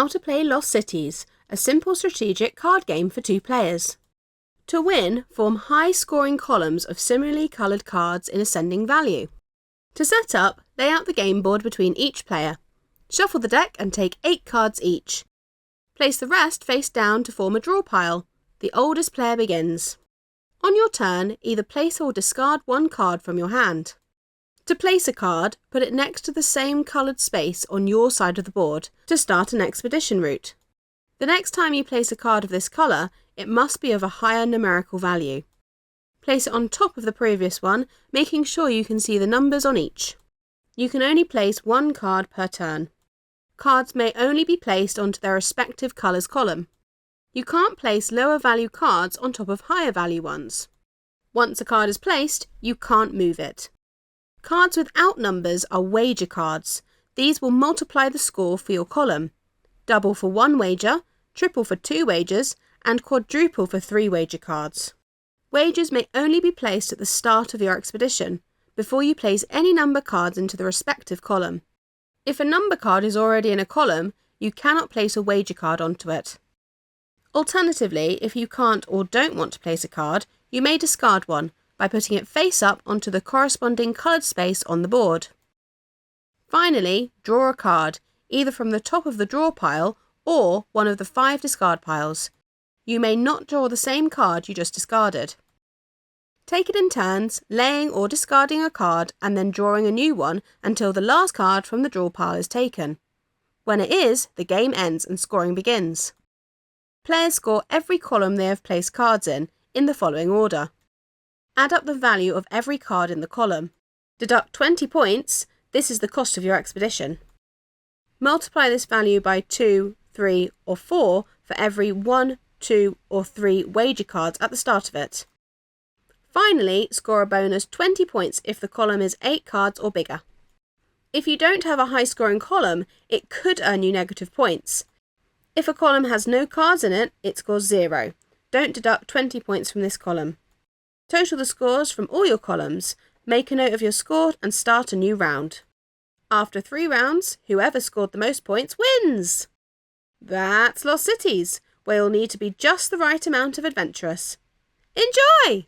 how to play Lost Cities, a simple strategic card game for 2 players. To win, form high-scoring columns of similarly coloured cards in ascending value. To set up, lay out the game board between each player. Shuffle the deck and take 8 cards each. Place the rest face down to form a draw pile. The oldest player begins. On your turn, either place or discard 1 card from your hand. To place a card, put it next to the same coloured space on your side of the board to start an expedition route. The next time you place a card of this colour, it must be of a higher numerical value. Place it on top of the previous one, making sure you can see the numbers on each. You can only place 1 card per turn. Cards may only be placed onto their respective colours column. You can't place lower value cards on top of higher value ones. Once a card is placed, you can't move it. Cards without numbers are wager cards. These will multiply the score for your column. Double for 1 wager, triple for 2 wagers, and quadruple for 3 wager cards. Wagers may only be placed at the start of your expedition, before you place any number cards into the respective column. If a number card is already in a column, you cannot place a wager card onto it. Alternatively, if you can't or don't want to place a card, you may discard one by putting it face up onto the corresponding coloured space on the board. Finally, draw a card, either from the top of the draw pile or one of the 5 discard piles. You may not draw the same card you just discarded. Take it in turns, laying or discarding a card and then drawing a new one until the last card from the draw pile is taken. When it is, the game ends and scoring begins. Players score every column they have placed cards in the following order. Add up the value of every card in the column. Deduct 20 points, this is the cost of your expedition. Multiply this value by 2, 3 or 4 for every 1, 2 or 3 wager cards at the start of it. Finally, score a bonus 20 points if the column is 8 cards or bigger. If you don't have a high scoring column, it could earn you negative points. If a column has no cards in it, it scores 0. Don't deduct 20 points from this column. Total the scores from all your columns, make a note of your score and start a new round. After 3 rounds, whoever scored the most points wins! That's Lost Cities, where you'll need to be just the right amount of adventurous. Enjoy!